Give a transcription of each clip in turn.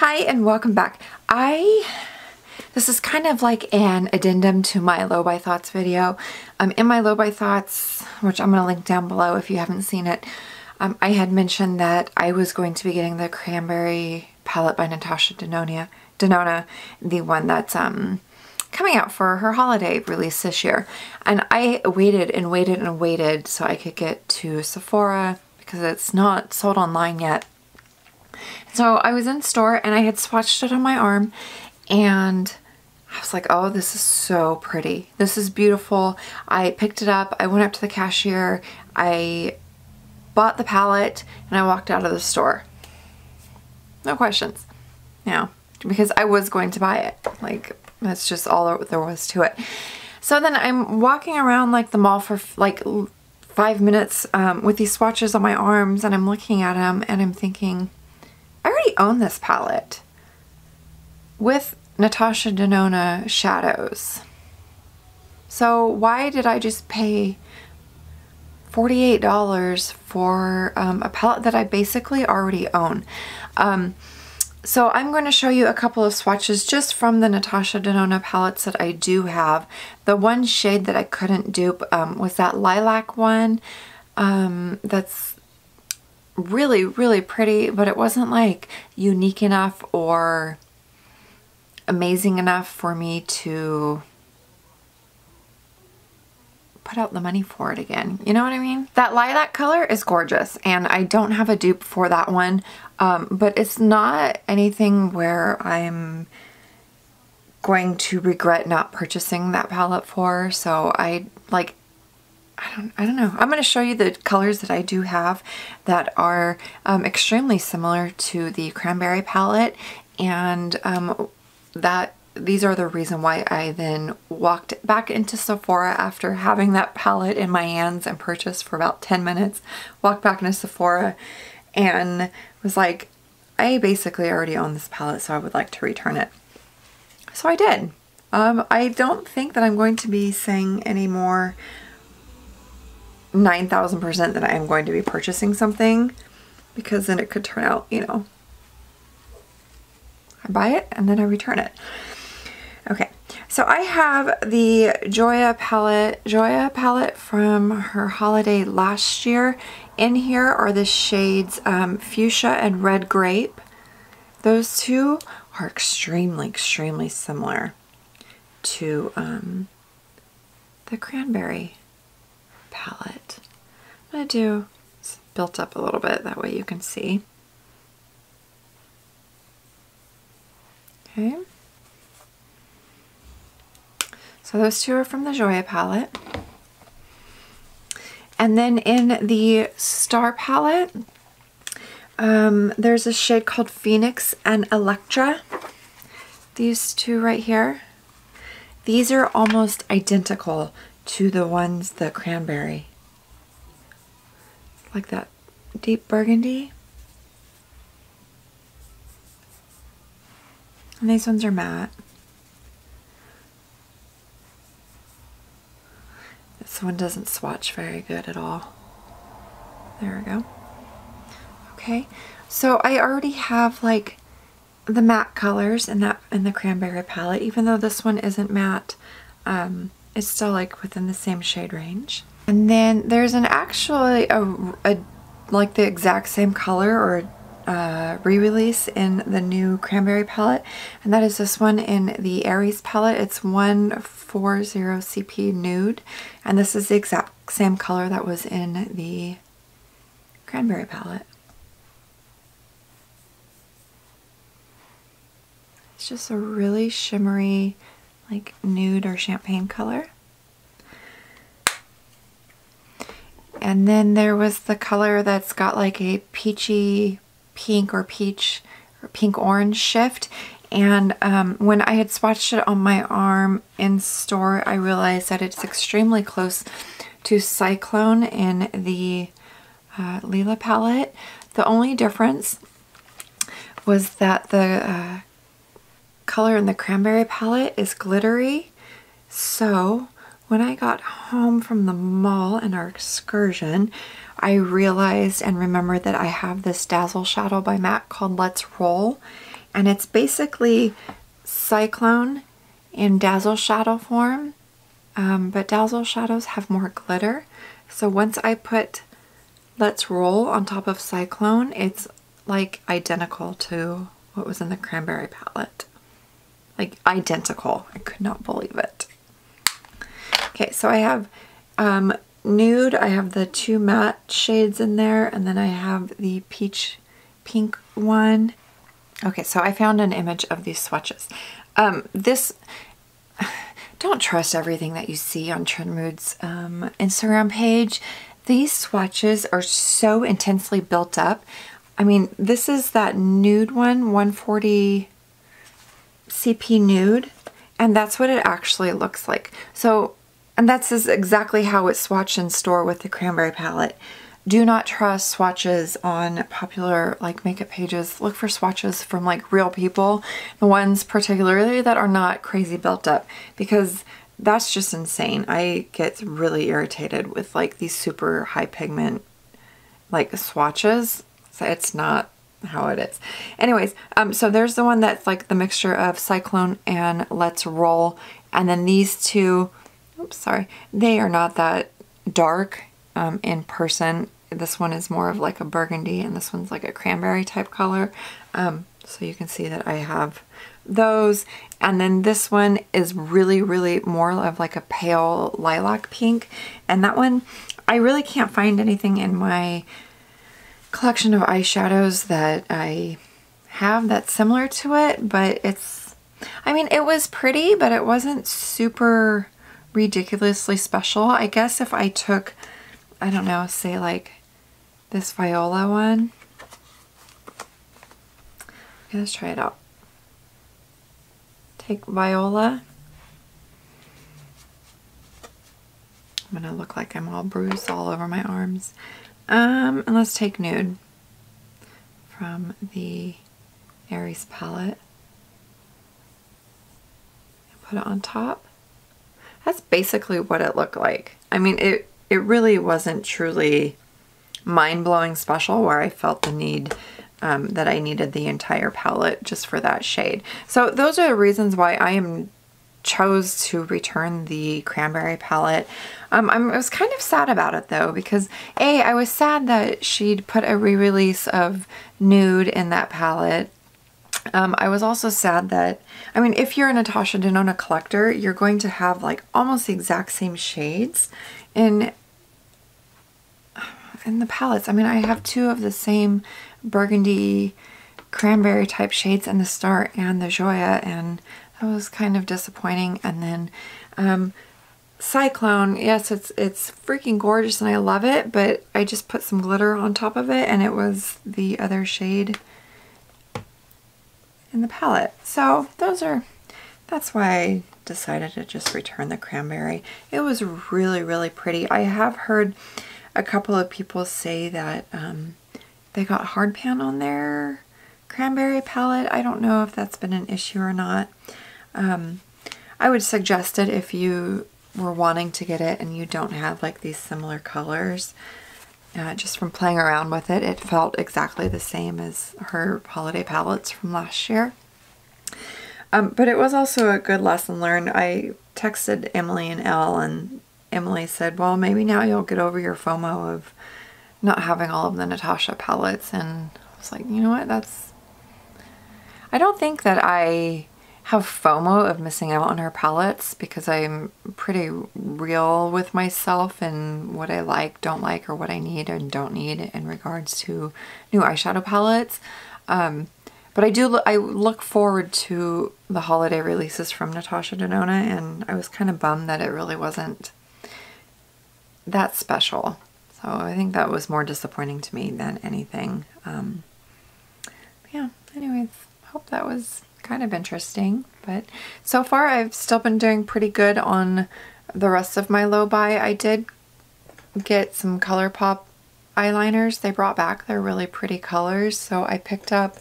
Hi and welcome back. This is kind of like an addendum to my Low by Thoughts video. In my Low by Thoughts, which I'm going to link down below if you haven't seen it, I had mentioned that I was going to be getting the Cranberry palette by Natasha Denona, the one that's coming out for her holiday release this year. And I waited and waited and waited so I could get to Sephora because it's not sold online yet. So I was in store and I had swatched it on my arm and I was like, oh, this is so pretty. This is beautiful. I picked it up. I went up to the cashier. I bought the palette and I walked out of the store. No questions. Yeah, because I was going to buy it. Like, that's just all there was to it. So then I'm walking around like the mall for like 5 minutes with these swatches on my arms and I'm looking at them and I'm thinking, I already own this palette with Natasha Denona shadows. So why did I just pay $48 for a palette that I basically already own? So I'm going to show you a couple of swatches just from the Natasha Denona palettes that I do have. The one shade that I couldn't dupe was that lilac one. That's really, really pretty, but it wasn't like unique enough or amazing enough for me to put out the money for it again. You know what I mean? That lilac color is gorgeous and I don't have a dupe for that one, but it's not anything where I'm going to regret not purchasing that palette for. So I don't know. I'm going to show you the colors that I do have that are extremely similar to the Cranberry palette, and these are the reason why I then walked back into Sephora after having that palette in my hands and purchased for about 10 minutes. Walked back into Sephora and was like, I basically already own this palette, so I would like to return it. So I did. I don't think that I'm going to be saying any more 9,000% that I am going to be purchasing something, because then it could turn out, you know, I buy it and then I return it. Okay, so I have the Joya palette from her holiday last year. In here are the shades Fuchsia and Red Grape. Those two are extremely, extremely similar to the Cranberry palette. I'm going to do it's built up a little bit, that way you can see. Okay. So those two are from the Joya palette. And then in the Star palette, there's a shade called Phoenix and Electra. These two right here. These are almost identical to the ones, the Cranberry. Like that deep burgundy. And these ones are matte. This one doesn't swatch very good at all. There we go. Okay, so I already have like the matte colors in the Cranberry palette, even though this one isn't matte. It's still like within the same shade range. And then there's actually like the exact same color or re-release in the new Cranberry palette, and that is this one in the Aries palette. It's 140 CP Nude, and this is the exact same color that was in the Cranberry palette. It's just a really shimmery, like nude or champagne color. And then there was the color that's got like a peachy pink or peach or pink orange shift. And when I had swatched it on my arm in store, I realized that it's extremely close to Cyclone in the Lila palette. The only difference was that the color in the Cranberry palette is glittery. So when I got home from the mall and our excursion, I realized and remembered that I have this Dazzle shadow by MAC called Let's Roll, and it's basically Cyclone in Dazzle Shadow form, but Dazzle Shadows have more glitter. So once I put Let's Roll on top of Cyclone, it's like identical to what was in the Cranberry palette. Like identical. I could not believe it. Okay, so I have nude. I have the 2 matte shades in there, and then I have the peach pink one. Okay, so I found an image of these swatches. Don't trust everything that you see on Trend Mood's Instagram page. These swatches are so intensely built up. I mean, this is that nude one, 140 CP nude, and that's what it actually looks like. So, and that's exactly how it's swatched in store with the Cranberry palette. Do not trust swatches on popular like makeup pages. Look for swatches from like real people, the ones particularly that are not crazy built up, because that's just insane. I get really irritated with like these super high pigment like swatches. So it's not how it is. Anyways, so there's the one that's like the mixture of Cyclone and Let's Roll, and then these two, oops, sorry, they are not that dark in person. This one is more of like a burgundy, and this one's like a cranberry type color. So you can see that I have those. And then this one is really, really more of like a pale lilac pink. And that one, I really can't find anything in my collection of eyeshadows that I have that's similar to it. But it's, I mean, it was pretty, but it wasn't super ridiculously special. I guess if I took, I don't know, say like this Viola one. Okay, let's try it out. Take Viola. I'm gonna look like I'm all bruised all over my arms. And let's take Nude from the Aries palette and put it on top. That's basically what it looked like. I mean, it really wasn't truly mind-blowing special where I felt the need that I needed the entire palette just for that shade. So those are the reasons why I chose to return the Cranberry palette. I was kind of sad about it though, because I was sad that she'd put a re-release of Nude in that palette. I was also sad that, I mean, if you're a Natasha Denona collector, you're going to have like almost the exact same shades in the palettes. I mean, I have 2 of the same burgundy cranberry type shades in the Star and the Joya, and that was kind of disappointing. And then Cyclone, yes, it's freaking gorgeous and I love it, but I just put some glitter on top of it and it was the other shade in the palette. So that's why I decided to just return the Cranberry. It was really, really pretty. I have heard a couple of people say that they got hard pan on their Cranberry palette. I don't know if that's been an issue or not. I would suggest it if you were wanting to get it and you don't have like these similar colors. Just from playing around with it, it felt exactly the same as her holiday palettes from last year. But it was also a good lesson learned. I texted Emily and Elle, and Emily said, well, maybe now you'll get over your FOMO of not having all of the Natasha palettes. And I was like, you know what, I don't think that I have FOMO of missing out on her palettes, because I'm pretty real with myself and what I like, don't like, or what I need and don't need in regards to new eyeshadow palettes. But I look forward to the holiday releases from Natasha Denona, and I was kind of bummed that it really wasn't that special. So I think that was more disappointing to me than anything. Yeah, anyways, hope that was kind of interesting. But so far I've still been doing pretty good on the rest of my low buy. I did get some ColourPop eyeliners they brought back. They're really pretty colors. So I picked up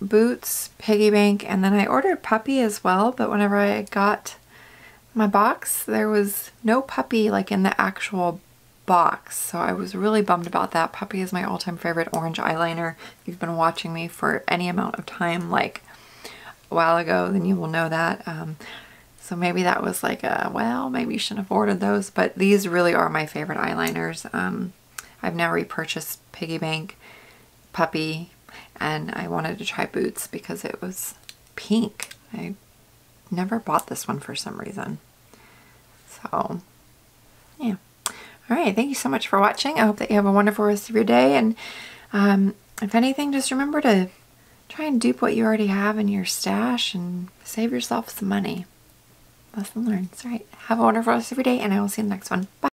Boots, Piggy Bank, and then I ordered Puppy as well. But whenever I got my box, there was no Puppy like in the actual box. So I was really bummed about that. Puppy is my all-time favorite orange eyeliner. If you've been watching me for any amount of time, like a while ago, then you will know that. So maybe that was like a, well, maybe you shouldn't have ordered those, but these really are my favorite eyeliners. I've now repurchased Piggy Bank, Puppy, and I wanted to try Boots because it was pink. I never bought this one for some reason. So, yeah. All right, thank you so much for watching. I hope that you have a wonderful rest of your day, and if anything, just remember to try and dupe what you already have in your stash and save yourself some money. Lesson learned. All right, have a wonderful rest of your day, and I will see you in the next one. Bye.